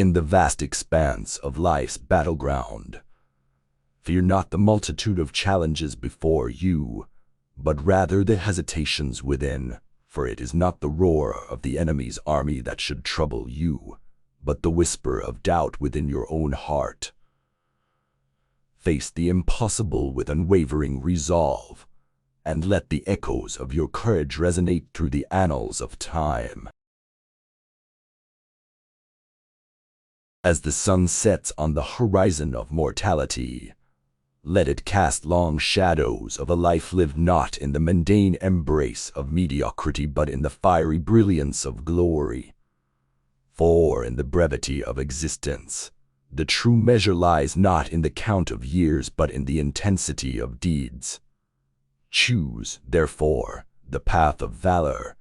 In the vast expanse of life's battleground, fear not the multitude of challenges before you, but rather the hesitations within, for it is not the roar of the enemy's army that should trouble you, but the whisper of doubt within your own heart. Face the impossible with unwavering resolve, and let the echoes of your courage resonate through the annals of time. As the sun sets on the horizon of mortality, let it cast long shadows of a life lived not in the mundane embrace of mediocrity but in the fiery brilliance of glory. For in the brevity of existence, the true measure lies not in the count of years but in the intensity of deeds. Choose, therefore, the path of valor,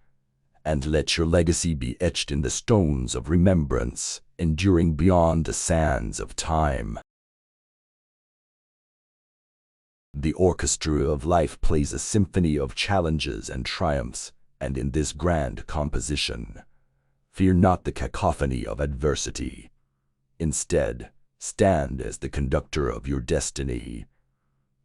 and let your legacy be etched in the stones of remembrance, enduring beyond the sands of time. The orchestra of life plays a symphony of challenges and triumphs, and in this grand composition, fear not the cacophony of adversity. Instead, stand as the conductor of your destiny,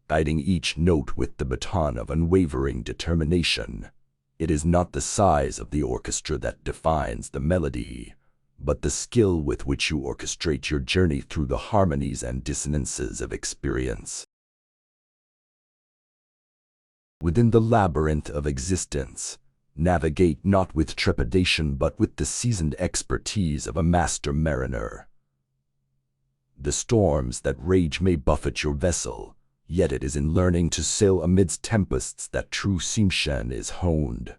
guiding each note with the baton of unwavering determination. It is not the size of the orchestra that defines the melody, but the skill with which you orchestrate your journey through the harmonies and dissonances of experience. Within the labyrinth of existence, navigate not with trepidation but with the seasoned expertise of a master mariner. The storms that rage may buffet your vessel, yet it is in learning to sail amidst tempests that true seamanship is honed.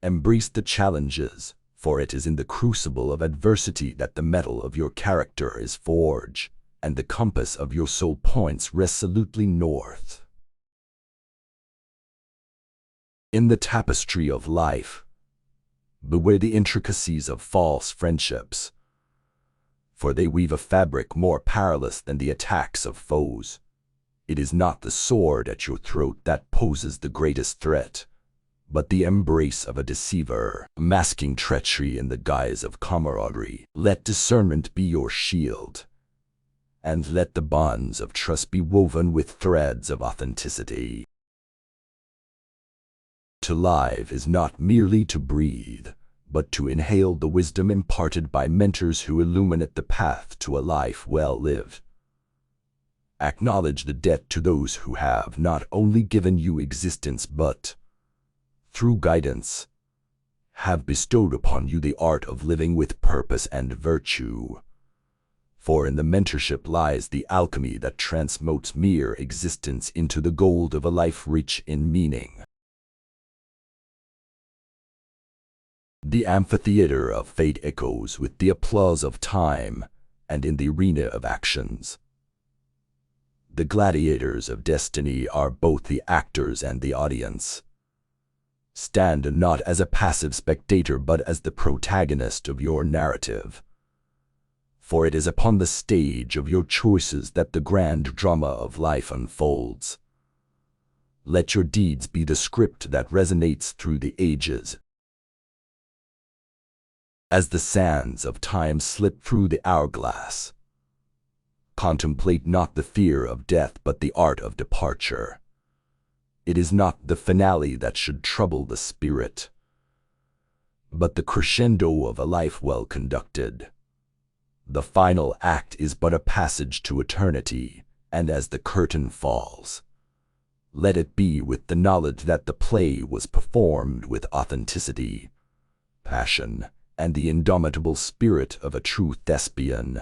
Embrace the challenges, for it is in the crucible of adversity that the metal of your character is forged, and the compass of your soul points resolutely north. In the tapestry of life, beware the intricacies of false friendships, for they weave a fabric more perilous than the attacks of foes. It is not the sword at your throat that poses the greatest threat, but the embrace of a deceiver, masking treachery in the guise of camaraderie. Let discernment be your shield, and let the bonds of trust be woven with threads of authenticity. To live is not merely to breathe, but to inhale the wisdom imparted by mentors who illuminate the path to a life well lived. Acknowledge the debt to those who have not only given you existence but, through guidance, have bestowed upon you the art of living with purpose and virtue. For in the mentorship lies the alchemy that transmutes mere existence into the gold of a life rich in meaning. The amphitheater of fate echoes with the applause of time, and in the arena of actions, the gladiators of destiny are both the actors and the audience. Stand not as a passive spectator but as the protagonist of your narrative, for it is upon the stage of your choices that the grand drama of life unfolds. Let your deeds be the script that resonates through the ages. As the sands of time slip through the hourglass, contemplate not the fear of death but the art of departure. It is not the finale that should trouble the spirit, but the crescendo of a life well conducted. The final act is but a passage to eternity, and as the curtain falls, let it be with the knowledge that the play was performed with authenticity, passion, and the indomitable spirit of a true thespian.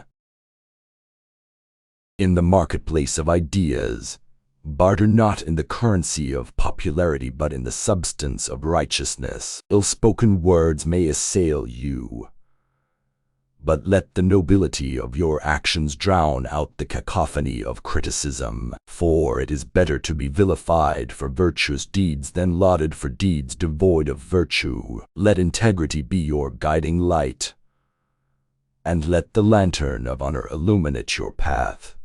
In the marketplace of ideas, barter not in the currency of popularity but in the substance of righteousness. Ill-spoken words may assail you, but let the nobility of your actions drown out the cacophony of criticism. For it is better to be vilified for virtuous deeds than lauded for deeds devoid of virtue. Let integrity be your guiding light, and let the lantern of honor illuminate your path.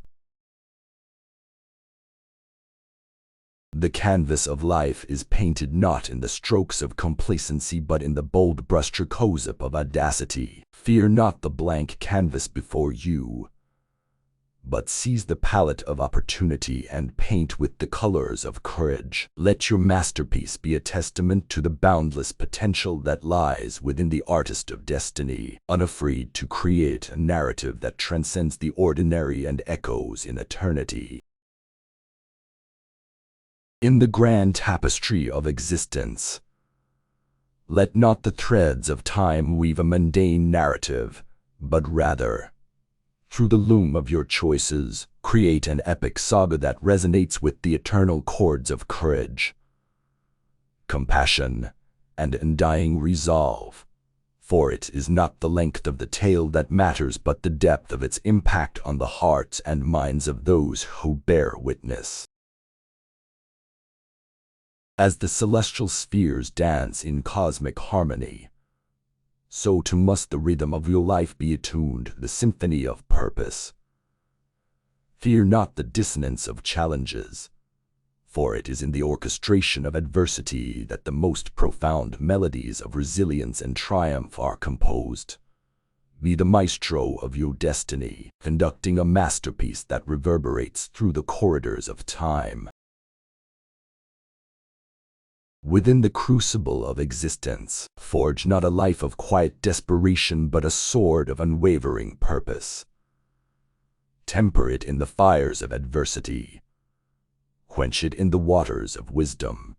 The canvas of life is painted not in the strokes of complacency but in the bold brushstrokes of audacity. Fear not the blank canvas before you, but seize the palette of opportunity and paint with the colors of courage. Let your masterpiece be a testament to the boundless potential that lies within the artist of destiny, unafraid to create a narrative that transcends the ordinary and echoes in eternity. In the grand tapestry of existence, let not the threads of time weave a mundane narrative, but rather, through the loom of your choices, create an epic saga that resonates with the eternal chords of courage, compassion, and undying resolve. For it is not the length of the tale that matters but the depth of its impact on the hearts and minds of those who bear witness. As the celestial spheres dance in cosmic harmony, so too must the rhythm of your life be attuned to the symphony of purpose. Fear not the dissonance of challenges, for it is in the orchestration of adversity that the most profound melodies of resilience and triumph are composed. Be the maestro of your destiny, conducting a masterpiece that reverberates through the corridors of time. Within the crucible of existence, forge not a life of quiet desperation but a sword of unwavering purpose. Temper it in the fires of adversity, quench it in the waters of wisdom,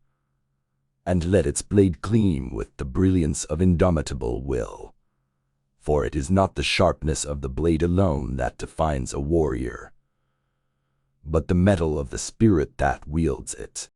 and let its blade gleam with the brilliance of indomitable will. For it is not the sharpness of the blade alone that defines a warrior, but the metal of the spirit that wields it.